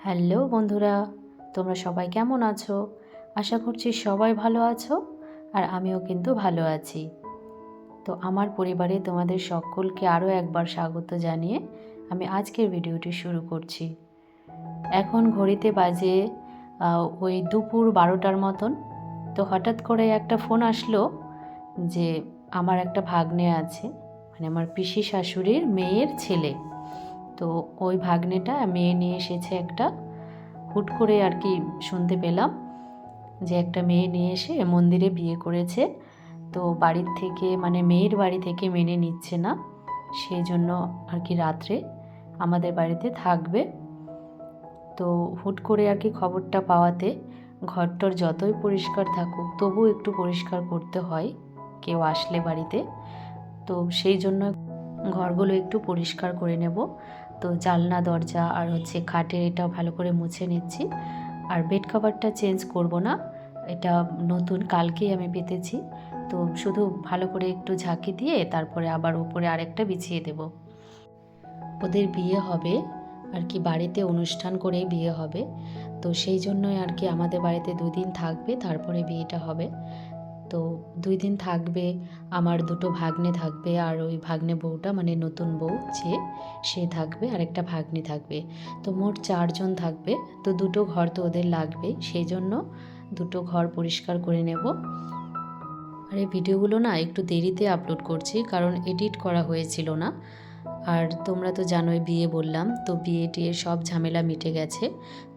Hello বন্ধুরা, তোমরা সবাই কেমন আছো? আশা করছি সবাই ভালো আছো আর আমিও কিন্তু ভালো আছি। তো আমার পরিবারে তোমাদের সকলকে আরও একবার স্বাগত জানিয়ে আমি আজকের ভিডিওটি শুরু করছি। এখন ঘড়িতে বাজে ওই দুপুর 12টার মতন। তো হঠাৎ করে একটা ফোন আসলো যে আমার একটা ভাগ্নে আছে, মানে আমার পিসি শাশুড়ির মেয়ের ছেলে। তো ওই ভাগ্নেটা মেয়ে নিয়ে এসেছে একটা। হুট করে আর কি শুনতে পেলাম যে একটা মেয়ে নিয়ে এসে মন্দিরে বিয়ে করেছে। তো বাড়ির থেকে মানে মেয়ের বাড়ি থেকে মেনে নিচ্ছে না, সেই জন্য আর কি রাত্রে আমাদের বাড়িতে থাকবে। তো হুট করে আর কি খবরটা পাওয়াতে ঘরটর যতই পরিষ্কার থাকুক তবু একটু পরিষ্কার করতে হয় কেউ আসলে বাড়িতে। তো সেই জন্য ঘরগুলো একটু পরিষ্কার করে নেব। তো জানলা দরজা আর খাটের এটা ভালো করে মুছে নিচ্ছি। আর বেড কভারটা চেঞ্জ করব না, এটা নতুন কালকেই আমি পেতেছি। তো শুধু ভালো করে একটু ঝাঁকি দিয়ে তারপরে আবার উপরে আরেকটা বিছিয়ে দেব। ওদের বিয়ে হবে আর কি, বাড়িতে অনুষ্ঠান করে বিয়ে হবে। তো সেই জন্যই আর কি আমাদের বাড়িতে 2 দিন থাকবে, তারপরে বিয়েটা হবে। তো 2 দিন থাকবে, আমার দুটো ভাগ্নে থাকবে আর ওই ভাগ্নে বউটা মানে নতুন বউ সে থাকবে আর একটা ভাগ্নি থাকবে। তো মোট 4 জন থাকবে। তো দুটো ঘর তো ওদের লাগবেই, সেই জন্য দুটো ঘর পরিষ্কার করে নেব। আর এই ভিডিওগুলো না একটু দেরিতে আপলোড করছি কারণ এডিট করা হয়েছিল না। আর তোমরা তো জানোই বিয়ে বললাম, তো বিয়ে টিয়ে সব ঝামেলা মিটে গেছে।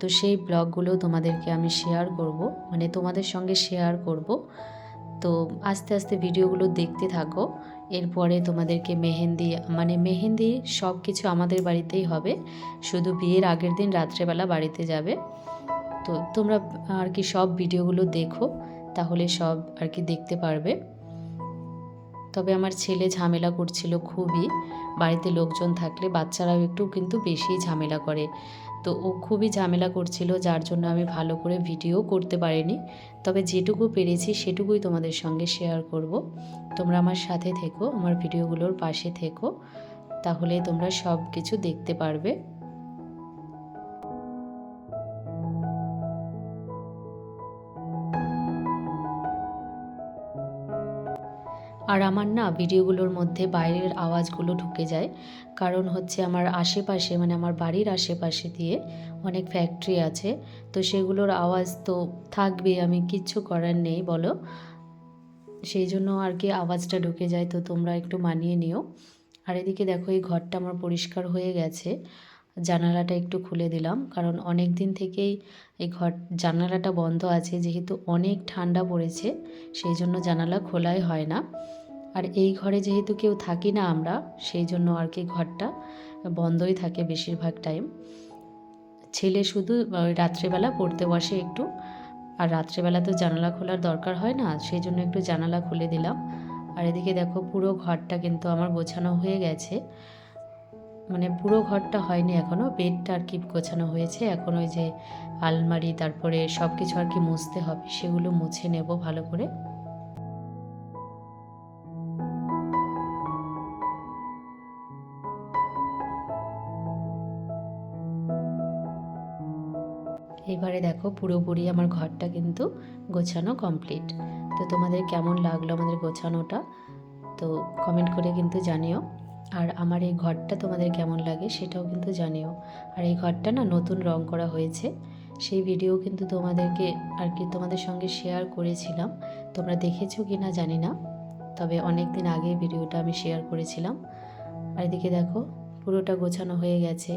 তো সেই ব্লগগুলো তোমাদেরকে আমি শেয়ার করব, মানে তোমাদের সঙ্গে শেয়ার করব। তো আস্তে আস্তে ভিডিওগুলো দেখতে থাকো। এরপরে তোমাদেরকে মেহেন্দি সব কিছু আমাদের বাড়িতেই হবে, শুধু বিয়ের আগের দিন রাত্রেবেলা বাড়িতে যাবে। তো তোমরা আর কি সব ভিডিওগুলো দেখো, তাহলে সব আর কি দেখতে পারবে। তবে আমার ছেলে ঝামেলা করছিল খুবই, বাড়িতে লোকজন থাকলে বাচ্চারাও একটু কিন্তু বেশি ঝামেলা করে। তো ও খুবই ঝামেলা করছিল, যার জন্য আমি ভালো করে ভিডিও করতে পারিনি। তবে যেটুকু পেরেছি সেটুকুই তোমাদের সঙ্গে শেয়ার করব। তোমরা আমার সাথে থেকো, আমার ভিডিওগুলোর পাশে থেকো, তাহলে তোমরা সব কিছু দেখতে পারবে। আর আমার না ভিডিওগুলোর মধ্যে বাইরের আওয়াজগুলো ঢুকে যায়, কারণ আমার আশেপাশে মানে আমার বাড়ির আশেপাশে দিয়ে অনেক ফ্যাক্টরি আছে। তো সেগুলোর আওয়াজ তো থাকবেই, আমি কিচ্ছু করার নেই বলো। সেই জন্য আর কি আওয়াজটা ঢুকে যায়, তো তোমরা একটু মানিয়ে নিও। আর এদিকে দেখো এই ঘরটা আমার পরিষ্কার হয়ে গেছে। জানালাটা একটু খুলে দিলাম, কারণ অনেক দিন থেকেই এই জানালাটা বন্ধ আছে, যেহেতু অনেক ঠান্ডা পড়েছে সেই জন্য জানালা খোলাই হয় না। আর এই ঘরে যেহেতু কেউ থাকি না আমরা, সেই জন্য আর কি ঘরটা বন্ধই থাকে বেশিরভাগ টাইম। ছেলে শুধু রাত্রেবেলা পড়তে বসে একটু, আর রাত্রেবেলা তো জানালা খোলার দরকার হয় না, সেই জন্য একটু জানালা খুলে দিলাম। আর এদিকে দেখো পুরো ঘরটা কিন্তু আমার গোছানো হয়ে গেছে, মানে পুরো ঘরটা হয়নি এখনও, বেডটা আর কি গোছানো হয়েছে। এখন ওই যে আলমারি তারপরে সব কিছু আর কি মুছতে হবে, সেগুলো মুছে নেব ভালো করে। এবারে দেখো পুরোপুরি আমার ঘরটা কিন্তু গোছানো কমপ্লিট। তো তোমাদের কেমন লাগলো আমাদের গোছানোটা, তো কমেন্ট করে কিন্তু জানিও। আর আমার এই ঘরটা তোমাদের কেমন লাগে সেটাও কিন্তু জানিও। আর এই ঘরটা না নতুন রং করা হয়েছে, সেই ভিডিও কিন্তু তোমাদেরকে আর কি তোমাদের সঙ্গে শেয়ার করেছিলাম। তোমরা দেখেছো কি না জানি না, তবে অনেক দিন আগে ভিডিওটা আমি শেয়ার করেছিলাম। আর এদিকে দেখো পুরোটা গোছানো হয়ে গেছে।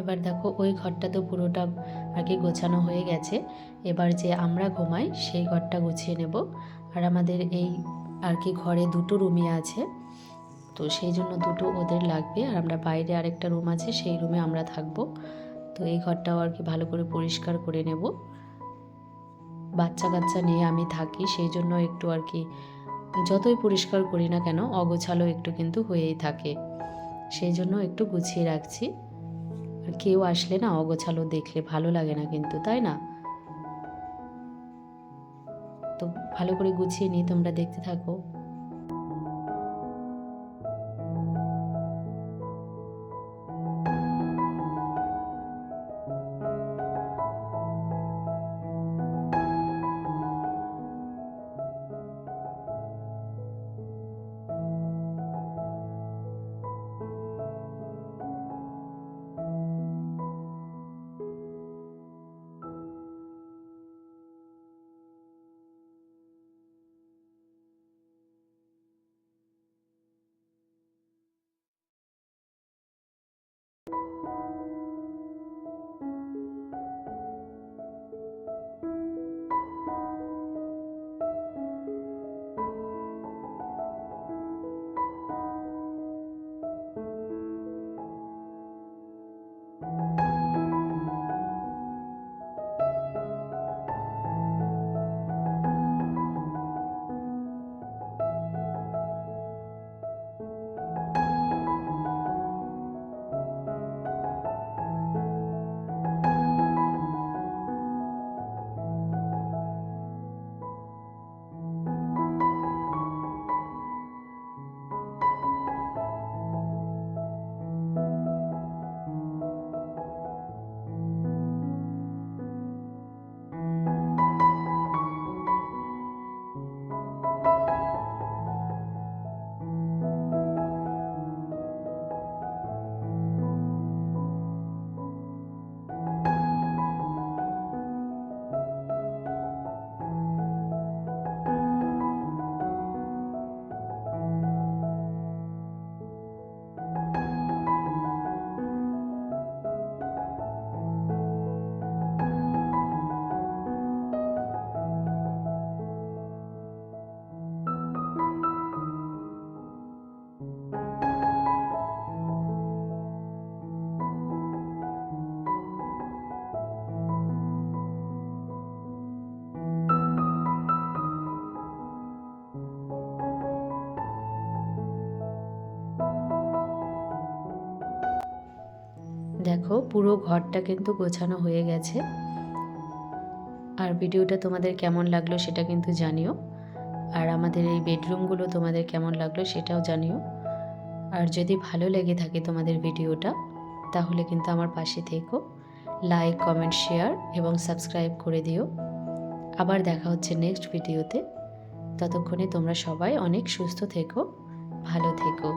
এবার দেখো ওই ঘরটা তো পুরোটা আর কি গোছানো হয়ে গেছে। এবার যে আমরা ঘুমাই সেই ঘরটা গুছিয়ে নেব। আর আমাদের এই আর কি ঘরে দুটো রুমই আছে, তো সেই জন্য দুটো ওদের লাগবে। আর আমরা বাইরে আরেকটা রুম আছে, সেই রুমে আমরা থাকবো। তো এই ঘরটাও আর কি ভালো করে পরিষ্কার করে নেব। বাচ্চা কাচ্চা নিয়ে আমি থাকি, সেই জন্য একটু আর কি যতই পরিষ্কার করি না কেন অগোছালো একটু কিন্তু হয়েই থাকে, সেই জন্য একটু গুছিয়ে রাখছি। আর কেউ আসলে না অগোছালো দেখলে ভালো লাগে না কিন্তু, তাই না? তো ভালো করে গুছিয়ে নিয়ে তোমরা দেখতে থাকো। দেখো পুরো ঘরটা কিন্তু গোছানো হয়ে গেছে। আর ভিডিওটা তোমাদের কেমন লাগলো সেটা কিন্তু জানিও। আর আমাদের এই বেডরুমগুলো তোমাদের কেমন লাগলো সেটাও জানিও। আর যদি ভালো লেগে থাকে তোমাদের ভিডিওটা, তাহলে কিন্তু আমার পাশে থেকো, লাইক, কমেন্ট, শেয়ার এবং সাবস্ক্রাইব করে দিও। আবার দেখা হচ্ছে নেক্সট ভিডিওতে। ততক্ষণে তোমরা সবাই অনেক সুস্থ থেকো, ভালো থেকো।